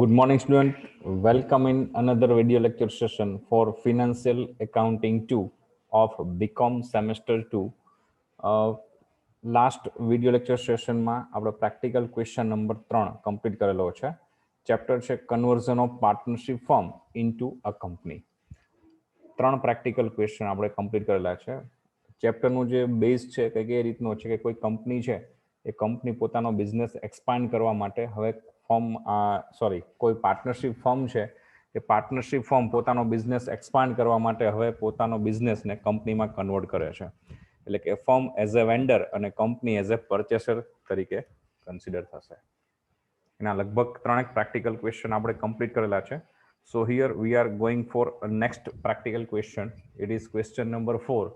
Good morning, student. Welcome in another video lecture session for Financial Accounting 2 of BCom Semester 2. Last video lecture સેશનમાં આપણે practical question number 3 complete કરેલો છે. Chapter છે conversion of partnership firm into a company. 3 practical question આપણે complete કરેલા છે. ચેપ્ટરનું જે base છે કે એ રીતનો છે કે કોઈ કંપની છે એ કંપની પોતાનો બિઝનેસ એક્સપાન્ડ કરવા માટે હવે કોઈ પાર્ટનરશિપ ફર્મ છે એ પાર્ટનરશિપ ફર્મ પોતાનો બિઝનેસ એક્સપાન્ડ કરવા માટે હવે પોતાનો બિઝનેસને કંપનીમાં કન્વર્ટ કરે છે. એટલે કે ફર્મ એઝ અ વેન્ડર અને કંપની એઝ અ પરચેસર તરીકે કન્સિડર થશે. એના લગભગ 3 પ્રેક્ટિકલ ક્વેશ્ચન આપણે કમ્પ્લીટ કરેલા છે. So here we are going for a next practical question. It is question number 4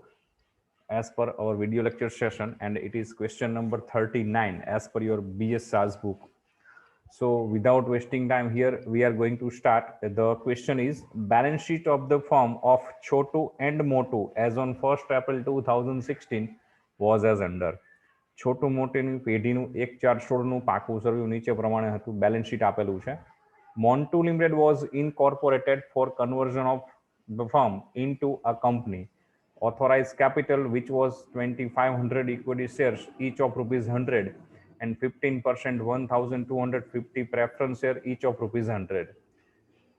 as per our video lecture session, and it is question number 39 as per your BS SAS book. So without wasting time, here we are going to start. The question is balance sheet of the firm of Chotu and Motu as on 1st April 2016 was as under. છોટું મોટીની પેઢીનું 1/4/16નું પાકું સરવ્યું નીચે પ્રમાણે હતું. Balance sheet આપેલું છે. Montu Limited was incorporated for conversion of the firm into a company. Authorized capital, which was 2,500 equity shares, each of rupees 100, and 15% 1,250 preference share, each of rupees 100.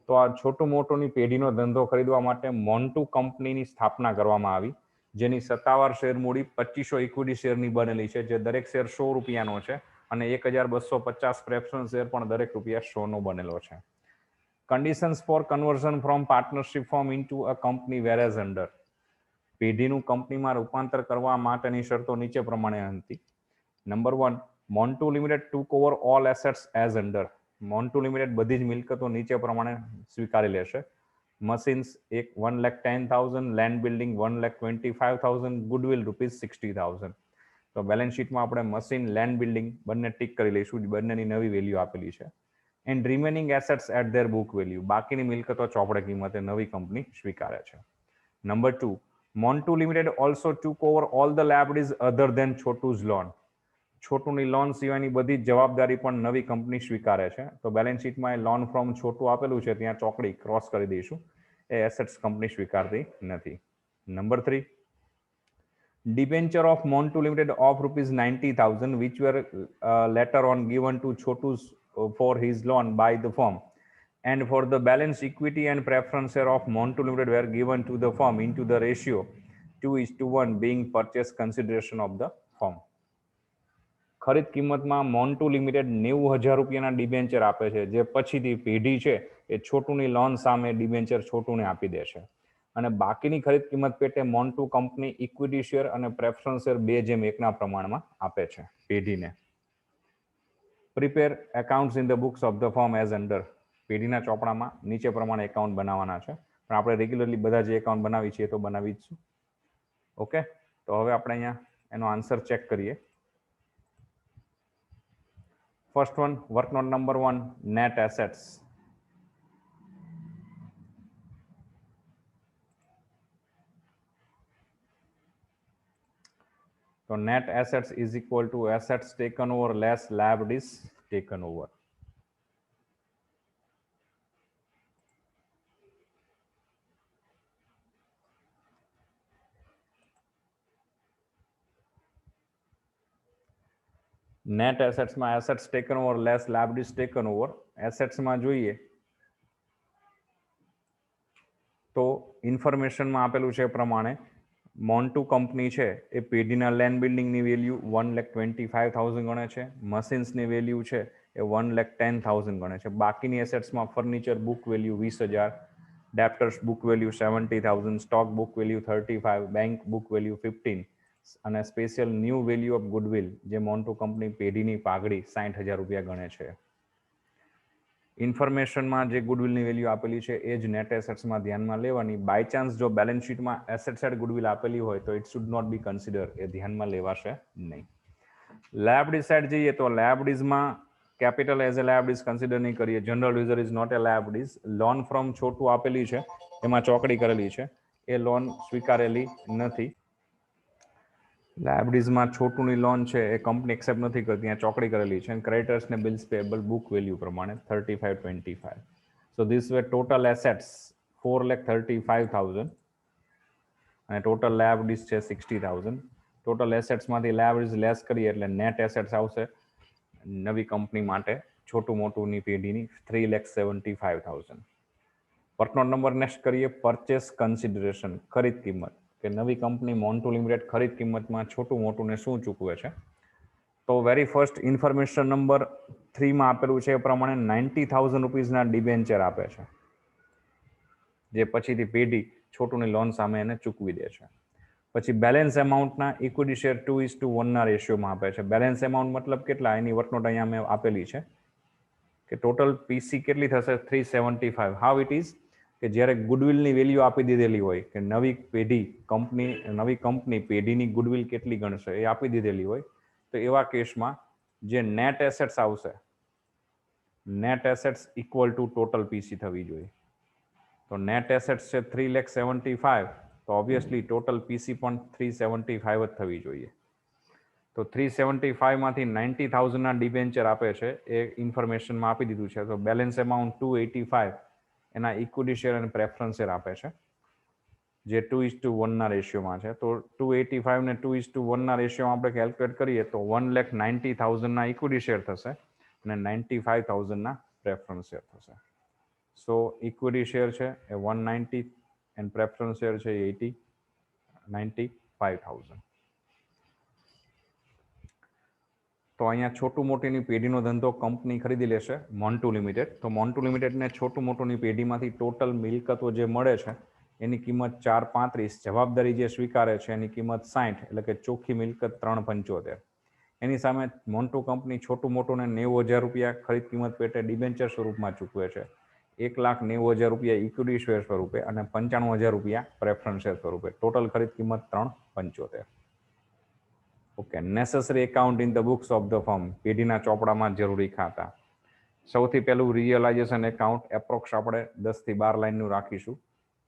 તો આ છોટું મોટુંની પેઢીનો ધંધો ખરીદવા માટે મોન્ટુ કંપનીની સ્થાપના કરવામાં આવી, જેની સત્તાવાર શેર મૂડી 2500 ઇક્વિટી શેરની બનેલી છે, જે દરેક શેર 100 રૂપિયાનો છે, અને 1250 પ્રેફરન્સ શેર પણ દરેક રૂપિયા 100નો બનેલો છે. Conditions for conversion from partnership firm into a company were as under. પેઢીનું કંપનીમાં રૂપાંતર કરવા માટેની શરતો નીચે પ્રમાણે હતી. Number 1, Montu limited took over all assets as under. Montu limited બધી જ મિલકતો નીચે પ્રમાણે સ્વીકારી લેશે. Machines 1,10,000, land building 1,25,000, goodwill ₹60,000. તો બેલેન્સ શીટમાં આપણે મશીન, લેન્ડ બિલ્ડિંગ બંને ટીક કરી લઈશું, બંનેની નવી વેલ્યુ આપેલી છે. And remaining assets at their book value. બાકીની મિલકતો ચોપડે કિંમતે નવી કંપની સ્વીકારે છે. Number 2, Montu Limited also took over all the liabilities other than Chotu's loan. છોટુની લોન સિવાયની બધી જ જવાબદારી પણ નવી કંપની સ્વીકારે છે. તો બેલેન્સ શીટમાં એ લોન ફ્રોમ છોટું આપેલું છે, ત્યાં ચોકડી ક્રોસ કરી દઈશું. એ એસેટ્સ કંપની સ્વીકારતી નથી. Number 3, debenture of Montu limited of ₹90,000 which were later on given to Chotu's for his loan by the firm, and for the balance equity and preference share of Montu Limited were given to the firm into the ratio 2:1 being purchase consideration of the firm. ખરીદ કિંમતમાં Montu limited 90,000 રૂપિયાના debenture આપે છે, જે પછીથી પેઢી છે એ છોટુની loan સામે ડિબેન્ચર છોટુને આપી દે છે, અને બાકીની ખરીદ કિંમત પેટે મોન્ટુ કંપની ઇક્વિટી શેર અને પ્રેફરન્સ શેર 2:1 પ્રમાણમાં આપે છે પેઢીને. Prepare accounts in the books of the firm as under. પેઢીના ચોપડામાં નીચે પ્રમાણે એકાઉન્ટ બનાવવાના છે, પણ આપણે રેગ્યુલરલી બધા જે એકાઉન્ટ બનાવી છીએ તો બનાવી જ છું. ઓકે, તો હવે આપણે અહીંયા એનો આન્સર ચેક કરીએ. First one, work note number 1, net assets. So net assets is equal to assets taken over less liabilities taken over. Net એસેટ્સમાં assets taken over less liabilities taken over. એસેટ્સમાં જોઈએ તો ઇન્ફોર્મેશનમાં આપેલું છે પ્રમાણે મોન્ટુ કંપની છે એ પેઢીના લેન્ડ બિલ્ડિંગની વેલ્યુ 1,25,000 ગણે છે, મશીન્સની વેલ્યુ છે એ 1,10,000 ગણે છે. બાકીની એસેટ્સમાં furniture book value 20,000, debtors book value 70,000, stock book value 35, bank book value 15, અને special new value of goodwill જે મોન્ટુ કંપની પેઢીની પાઘડી 60,000 રૂપિયા ગણે છે. ઇન્ફોર્મેશનમાં જે ગુડવિલની વેલ્યુ આપેલી છે એ જ નેટ એસેટ્સમાં ધ્યાનમાં લેવાની. બાય ચાન્સ જો બેલેન્સ શીટમાં એસેટ સાઇડ ગુડવિલ આપેલી હોય તો it should not be consider, એ ધ્યાનમાં લેવાશે નહીં. લાયબિલિટી સાઇડ જઈએ તો લાયબિલિટીઝમાં capital as a liabilities consider નહીં કરીએ. General user is not a liabilities. Loan from Chotu આપેલી છે, એમાં ચોકડી કરેલી છે, એ લોન સ્વીકારેલી નથી. લાયબિલિટીઝમાં છોટુની લોન છે એ કંપની એક્સેપ્ટ નથી કરતી, ત્યાં ચોકડી કરેલી છે. ક્રેડિટર્સ ને બિલ્સ પેએબલ બુક વેલ્યુ પ્રમાણે 35,25. So this way total assets 4,35,000 અને ટોટલ લાયબિલિટીઝ છે 60,000. ટોટલ એસેટ્સમાંથી લાયબિલિટીઝ લેસ કરીએ એટલે નેટ એસેટ્સ આવશે નવી કંપની માટે છોટું મોટુંની પેઢીની 3,75,000. પર્ટનોટ નંબર નેક્સ્ટ કરીએ, પરચેસ કન્સિડરેશન, ખરીદ કિંમત, કે નવી કંપની મોન્ટુ લિમિટેડ ખરીદ કિંમતમાં છોટું મોટું ને શું ચૂકવે છે. તો વેરી ફર્સ્ટ ઇન્ફોર્મેશન નંબર 3માં આપેલું છે એ પ્રમાણે 90,000 રૂપીઝના ડિબેન્ચર આપે છે, જે પછીથી પેઢી છોટુની લોન સામે એને ચૂકવી દે છે. પછી બેલેન્સ એમાઉન્ટના ઇક્વિટી શેર 2:1 રેશિયોમાં આપે છે. બેલેન્સ એમાઉન્ટ મતલબ કેટલા, એની વર્કનોટ અહીંયા મેં આપેલી છે કે ટોટલ પીસી કેટલી થશે 375. હાઉ ઇટ ઇઝ કે જ્યારે ગુડવિલની વેલ્યુ આપી દીધેલી હોય કે નવી કંપની પેઢીની ગુડવિલ કેટલી ગણશે એ આપી દીધેલી હોય, તો એવા કેસમાં જે નેટ એસેટ્સ આવશે, net assets equal to total PC થવી જોઈએ. તો નેટ એસેટ્સ છે 3,75,000, તો ઓબ્વિયસલી ટોટલ પીસી પણ 375 જ થવી જોઈએ. તો 375માંથી 90,000ના ડિબેન્ચર આપે છે એ ઇન્ફોર્મેશનમાં આપી દીધું છે. તો બેલેન્સ એમાઉન્ટ 285 એના ઇક્વિટી શેર અને પ્રેફરન્સ શેર આપે છે, જે 2:1 રેશિયોમાં છે. તો 285 ને 2:1 રેશિયોમાં આપણે કેલ્ક્યુલેટ કરીએ તો 1,90,000ના ઇક્વિટી શેર થશે અને 95,000ના પ્રેફરન્સ શેર થશે. સો ઇક્વિટી શેર છે એ 190 એન્ડ પ્રેફરન્સ શેર છે 95,000. તો અહીંયા છોટું મોટીની પેઢીનો ધંધો કંપની ખરીદી લેશે મોન્ટુ લિમિટેડ. તો મોન્ટુ લિમિટેડને છોટું મોટુની પેઢીમાંથી ટોટલ મિલકતો જે મળે છે એની કિંમત 435, જવાબદારી જે સ્વીકારે છે એની કિંમત 60, એટલે કે ચોખ્ખી મિલકત 375. એની સામે મોન્ટુ કંપની છોટું મોટુંને 90,000 રૂપિયા ખરીદ કિંમત પેટે ડિબેન્ચર સ્વરૂપમાં ચૂકવે છે, 1,90,000 રૂપિયા ઇક્વિટી શેર સ્વરૂપે અને 95,000 રૂપિયા પ્રેફરન્સ શેર સ્વરૂપે. ટોટલ ખરીદ કિંમત 375. Okay. Necessary account in the books of the firm, પેઢીના ચોપડામાં જરૂરી ખાતા. સૌથી પહેલું રિયલાઇઝેશન એકાઉન્ટ, એપ્રોક્સ આપણે 10 થી 12 લાઇનનું રાખીશું.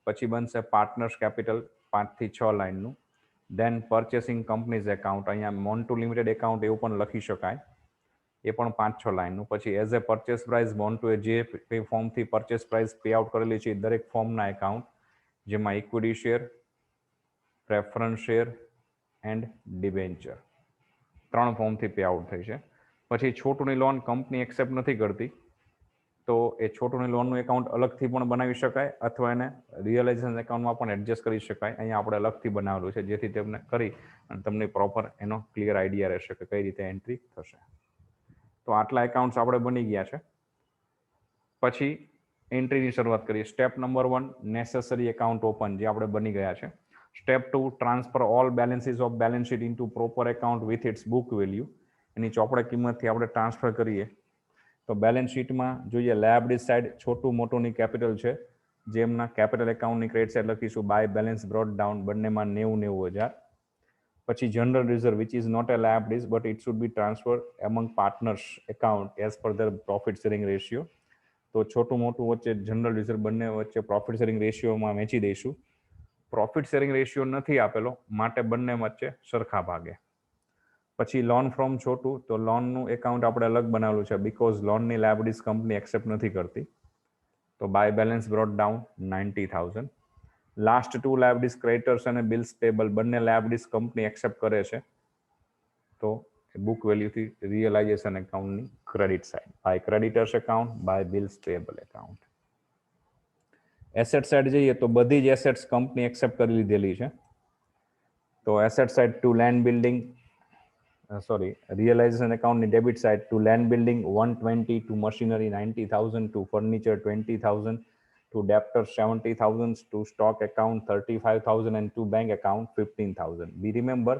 પછી બનશે પાર્ટનર્સ કેપિટલ 5 થી 6 લાઇનનું. દેન પરચેસિંગ કંપનીઝ એકાઉન્ટ, અહીંયા મોન્ટુ લિમિટેડ એકાઉન્ટ એવું પણ લખી શકાય, એ પણ 5-6 લાઇનનું. પછી એઝ એ પરચેસ પ્રાઇસ, મોન્ટુએ જે ફોર્મથી પરચેસ પ્રાઇસ પે આઉટ કરેલી છે દરેક ફોર્મના એકાઉન્ટ, જેમાં equity share, preference share and debenture 3 ફોર્મથી પે આઉટ થઈ છે. પછી છોટુની લોન કંપની એક્સેપ્ટ નથી કરતી, તો એ છોટુની લોનનું એકાઉન્ટ અલગથી પણ બનાવી શકાય અથવા એને રિયલાઇઝેશન એકાઉન્ટમાં પણ એડજસ્ટ કરી શકાય. અહીંયા આપણે અલગથી બનાવેલું છે જેથી તેમને કરી અને તમને પ્રોપર એનો ક્લિયર આઈડિયા રહેશે કે કઈ રીતે એન્ટ્રી થશે. તો આટલા એકાઉન્ટ્સ આપણે બની ગયા છે. પછી એન્ટ્રીની શરૂઆત કરીએ. Step number 1, necessary account open, જે આપણે બની ગયા છે. Step 2, transfer all balances of balance sheet into proper account with its book value. એની ચોપડે કિંમતથી આપણે ટ્રાન્સફર કરીએ. તો બેલેન્સ શીટમાં જોઈએ લાયબિલિટી સાઇડ છોટું મોટુંની કેપિટલ છે, જેમના કેપિટલ એકાઉન્ટની ક્રેડિટ સાઇડ લખીશું બાય બેલેન્સ બ્રોટ ડાઉન, બંનેમાં 90,000. પછી general reserve which is not a liabilities but it should B transfer among partners account as per their profit sharing ratio. તો છોટું મોટું વચ્ચે જનરલ રિઝર્વ બંને વચ્ચે પ્રોફિટ શેરિંગ રેશિયોમાં વહેંચી દઈશું. પ્રોફિટ શેરિંગ રેશિયો નથી આપેલો માટે બંને વચ્ચે સરખા ભાગે. પછી લોન ફ્રોમ છોટું, તો લોનનું એકાઉન્ટ આપણે અલગ બનાવેલું છે બીકોઝ લોનની લાયબિલિટીઝ કંપની એક્સેપ્ટ નથી કરતી. તો by balance brought down 90,000. Last 2 liabilities creditors અને બિલ્સ પેબલ, બંને લાયબિલિટીઝ કંપની એક્સેપ્ટ કરે છે, તો બુક વેલ્યુથી રિયલાઇઝેશન એકાઉન્ટની credit side, by creditors account, by bills payable account. Asset side જઈએ તો બધી જ એસેટ્સ કંપની એક્સેપ્ટ કરી લીધેલી છે. તો asset side to land building, realization એકાઉન્ટની debit side to land building 120, to machinery 90,000, to furniture 20,000, to debtors 70,000, to stock account 35,000 and to bank account 15,000. Be remember,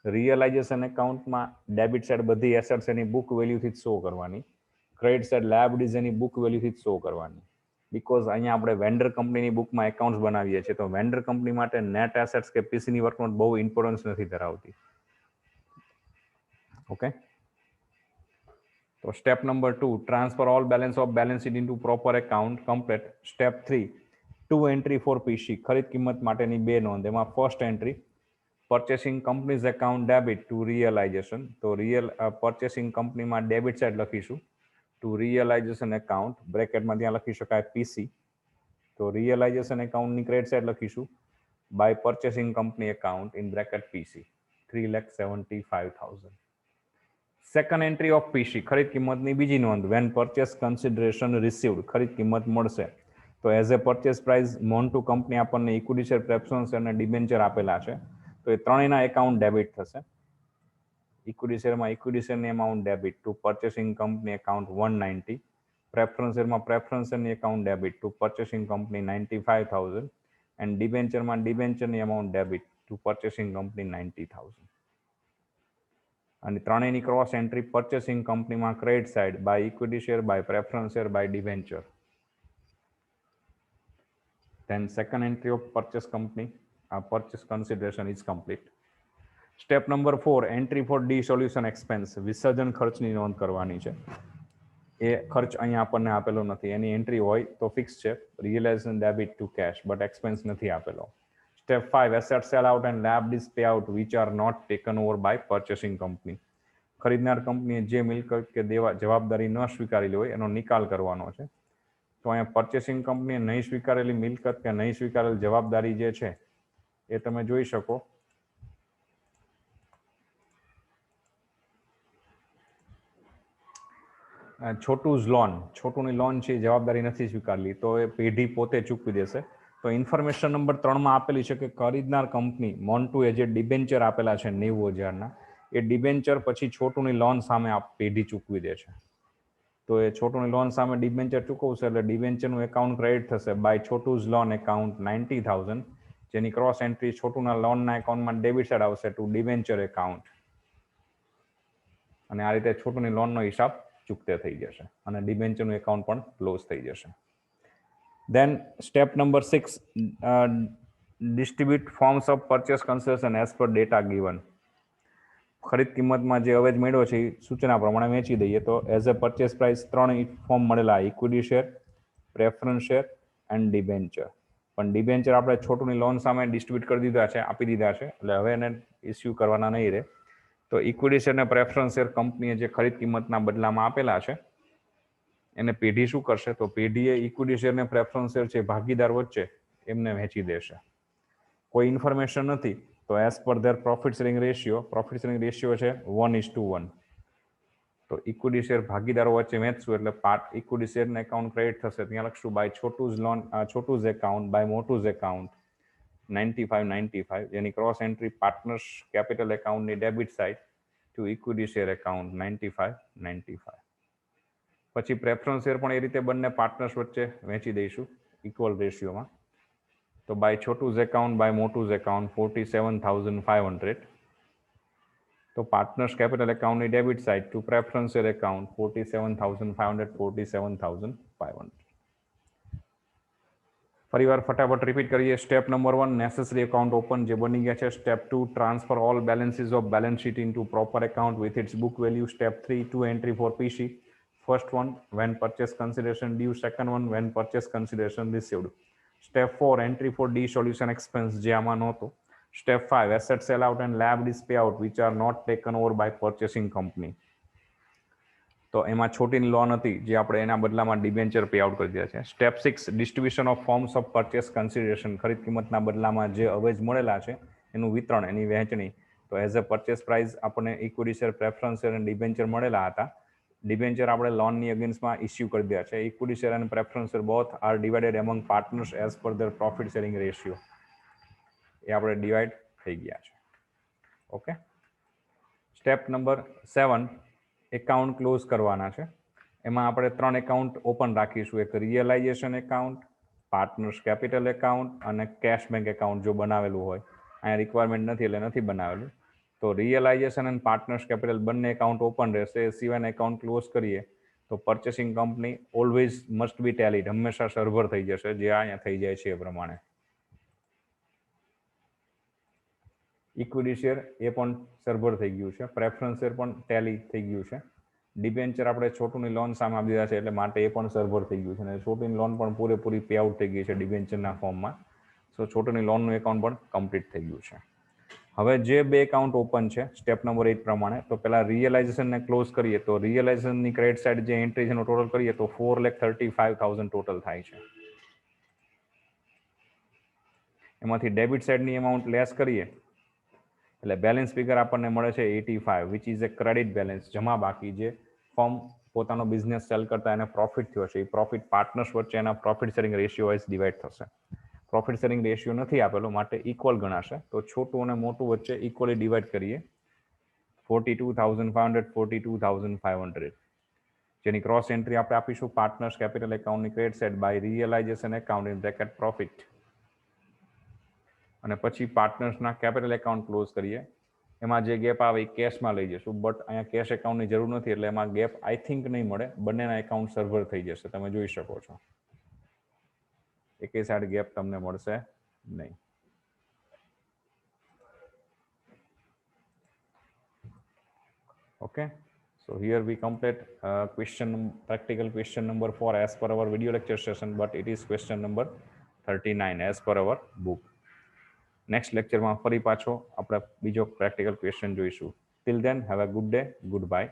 realization એકાઉન્ટમાં ડેબિટ સાઇડ બધી assets એની book વેલ્યુથી જ show કરવાની, credit side liabilities એની book વેલ્યુથી જ શો કરવાની. બીકોઝ અહીંયા આપણે વેન્ડર કંપનીની બુકમાં એકાઉન્ટ્સ બનાવીએ છીએ, તો વેન્ડર કંપની માટે નેટ એસેટ્સ કે પીસીની વર્કનોટ બહુ ઇમ્પોર્ટન્સ નથી ધરાવતી. ઓકે. તો step number 2, transfer all balance of balance sheet into proper account complete. Step 3, 2 entry for PC, ખરીદ કિંમત માટેની 2 નોંધ. એમાં first entry purchasing company's account debit to realization. તો purchasing company માં ડેબિટ સાઇડ લખીશું to realization account બ્રેકેટમાં ત્યાં લખી શકાય PC. તો realization account ની ક્રેડિટ સાઇડ લખીશું by purchasing company account in bracket PC 3,75,000. Second entry of PC ખરીદ કિંમતની બીજી નોંધ વેન પરચેસ કન્સિડરેશન રિસીવ્ડ ખરીદ કિંમત મળશે તો as a purchase price Montu company આપણને ઇક્વિટી શેર પ્રેફરન્સ શેર અને ડિબેન્ચર આપેલા છે તો એ ત્રણેયના એકાઉન્ટ ડેબિટ થશે ઇક્વિટી શેરમાં ઇક્વિટી શેરની amount debit to purchasing company account 190 preference શેરમાં પ્રેફરન્સ શેરની account debit to purchasing company 95,000 and ડિબેન્ચરમાં ડિબેન્ચરની amount debit to purchasing company 90,000 અને ત્રણેયની ક્રોસ એન્ટ્રી પરચેસિંગ કંપનીમાં credit side by equity share by preference share by debenture. Then second entry of purchase company purchase consideration is complete. Step number 4 entry for dissolution expense વિસર્જન ખર્ચની નોંધ કરવાની છે એ ખર્ચ અહીંયા આપણને આપેલો નથી એની એન્ટ્રી હોય તો ફિક્સ છે realisation debit to cash but expense નથી આપેલો. Step 5 asset sell out and liabilities payout which are not taken over by purchasing company. ખરીદનાર કંપનીએ જે મિલકત કે જવાબદારી ન સ્વીકારેલી હોય એનો નિકાલ કરવાનો છે તો અહીંયા પર્ચેસિંગ કંપનીએ નહીં સ્વીકારેલી મિલકત કે નહીં સ્વીકારેલ જવાબદારી જે છે એ તમે જોઈ શકો છોટું છોટુની લોન છે જવાબદારી નથી સ્વીકારેલી તો એ પેઢી પોતે ચૂકવી દેશે. તો ઇન્ફોર્મેશન નંબર 3માં આપેલી છે કે ખરીદનાર કંપની મોન્ટુએ જે ડિબેન્ચર આપેલા છે 90,000ના એ ડિબેન્ચર પછી છોટુની લોન સામે પેઢી ચૂકવી દે છે તો એ છોટુની લોન સામે ડિબેન્ચર ચૂકવશે એટલે ડિબેન્ચરનું એકાઉન્ટ ક્રેડિટ થશે બાય છોટુઝ લોન એકાઉન્ટ 90,000 જેની ક્રોસ એન્ટ્રી છોટુના લોનના એકાઉન્ટમાં ડેબિટ સાઇડ આવશે ટુ ડિબેન્ચર એકાઉન્ટ અને આ રીતે છોટુની લોનનો હિસાબ ચૂકતે થઈ જશે અને ડિબેન્ચરનું એકાઉન્ટ પણ ક્લોઝ થઈ જશે. Then step number 6 distribute forms of purchase consideration as per data given. ખરીદ કિંમતમાં જે અવેજ મળ્યો છે એ સૂચના પ્રમાણે વેચી દઈએ તો as a purchase price 3 form મળેલા equity share preference share and debenture પણ ડિબેન્ચર આપણે છોટુની લોન સામે ડિસ્ટ્રીબ્યુટ કરી દીધા છે આપી દીધા છે એટલે હવે એને ઇસ્યુ કરવાના નહીં રહે તો ઇક્વિટી શેર અને પ્રેફરન્સ શેર કંપનીએ જે ખરીદ કિંમતના બદલામાં આપેલા છે એને પેઢી શું કરશે તો પેઢીએ ઇક્વિટી શેર અને પ્રેફરન્સ શેર છે ભાગીદાર વચ્ચે એમને વહેંચી દેશે. કોઈ ઇન્ફોર્મેશન નથી તો as per their profit sharing ratio છે 1:1 તો ઇક્વિટી શેર ભાગીદારો વચ્ચે વહેંચશું એટલે પાર્ટ ઇક્વિટી શેરના એકાઉન્ટ ક્રેડિટ થશે ત્યાં લખશું by Chhotu's account by Motu's account 95 જેની ક્રોસ એન્ટ્રી પાર્ટનર્સ કેપિટલ એકાઉન્ટની debit side two equity share account 95. પછી પ્રેફરન્સ શેર પણ એ રીતે બંને પાર્ટનર્સ વચ્ચે વહેંચી દઈશું ઇક્વલ રેશિયોમાં તો by Chhotu's account by Motu's account 47,500 તો પાર્ટનર્સ કેપિટલ એકાઉન્ટની debit side to preference share account 47,500. ફરીવાર ફટાફટ રિપીટ કરીએ. Step number 1 necessary account open જે બની ગયા છે. Step 2 transfer all balances of balance sheet into proper account with its book value. Step 3 2 entry for PC. First one when purchase consideration due, second one when purchase consideration received. Step 4 entry for dissolution expense જે આમાં નહોતો. Step 5 asset sell out and liabilities payout which are not taken over by purchasing company. તો એમાં છોટીની loan હતી જે આપણે એના બદલામાં ડિબેન્ચર પે આઉટ કરી દીધા છે. Step 6 distribution of forms of purchase consideration ખરીદ કિંમતના બદલામાં જે અવેજ મળેલા છે એનું વિતરણ એની વહેંચણી તો એઝ અ પરચેસ પ્રાઇસ આપણને ઇક્વિટી શેર પ્રેફરન્સ શેર અને ડિબેન્ચર મળેલા હતા. ડિબેન્ચર આપણે લોનની અગેન્સ્ટમાં ઇસ્યુ કરી દીધા છે. ઇક્વિટી શેર અને preference share both are divided among partners as per their profit sharing ratio એ આપણે ડિવાઈડ થઈ ગયા છે. Okay. Step number 7 account close કરવાના છે. એમાં આપણે 3 એકાઉન્ટ ઓપન રાખીશું. એક realization account, partners capital account અને કેશ બેંક એકાઉન્ટ જો બનાવેલું હોય. અહીંયા રિક્વાયરમેન્ટ નથી એટલે નથી બનાવેલું. તો રિયલાઇઝેશન અને પાર્ટનર્સ કેપિટલ બંને એકાઉન્ટ ઓપન રહેશે. એ સિવાયના એકાઉન્ટ ક્લોઝ કરીએ તો purchasing company always must be tallied હંમેશા સર્વર થઈ જશે જે અહીંયા થઈ જાય છે એ પ્રમાણે. ઇક્વિટી શેર એ પણ સર્વર થઈ ગયું છે. પ્રેફરન્સ શેર પણ ટેલી થઈ ગયું છે. ડિબેન્ચર આપણે છોટુની લોન સામે આપી દીધા છે એટલે માટે એ પણ સર્વર થઈ ગયું છે અને છોટુની લોન પણ પૂરેપૂરી પે આઉટ થઈ ગઈ છે ડિબેન્ચરના ફોર્મમાં. સો છોટુની લોનનું એકાઉન્ટ પણ કમ્પ્લીટ થઈ ગયું છે. હવે જે બે એકાઉન્ટ ઓપન છે સ્ટેપ નંબર 8 પ્રમાણે, તો પહેલા રિયલાઇઝેશન ને ક્લોઝ કરીએ તો રિયલાઇઝેશન ની ક્રેડિટ સાઇડ જે એન્ટ્રી છે એનો ટોટલ કરીએ તો 4,35,000 ટોટલ થાય છે. એમાંથી ડેબિટ સાઇડની અમાઉન્ટ લેસ કરીએ એટલે બેલેન્સ ફિગર આપણને મળે છે 85, which is A credit balance, જમા બાકી જે ફર્મ પોતાનો બિઝનેસ સેલ કરતા એને પ્રોફિટ થયો છે એ પ્રોફિટ પાર્ટનર્સ વચ્ચે એના profit sharing ratio wise divide થશે. પ્રોફિટ શેરિંગ રેશિયો નથી આપેલો માટે ઇક્વલ ગણાશે, તો છોટું અને મોટું વચ્ચે ઇક્વલી ડિવાઈડ કરીએ 42,500 42,500, જેની ક્રોસ એન્ટ્રી આપણે આપીશું પાર્ટનર્સ કેપિટલ એકાઉન્ટની credit side by realisation account in bracket profit, અને પછી પાર્ટનર્સના કેપિટલ એકાઉન્ટ ક્લોઝ કરીએ. એમાં જે ગેપ આવે એ કેશમાં લઈ જશું, બટ અહીંયા કેશ એકાઉન્ટની જરૂર નથી એટલે એમાં ગેપ આઈ થિંક નહીં મળે, બંનેના એકાઉન્ટ સર્વર થઈ જશે, તમે જોઈ શકો છો. એકે સાઈડ ગેપ તમને મળશે નહીં. Okay, so here we complete practical question number 4 as per our video lecture session, but it is question number 39 as per our book. Next લેક્ચરમાં ફરી પાછો આપણે બીજો પ્રેક્ટિકલ ક્વેશ્ચન જોઈશું. Till then have a good day, good bye.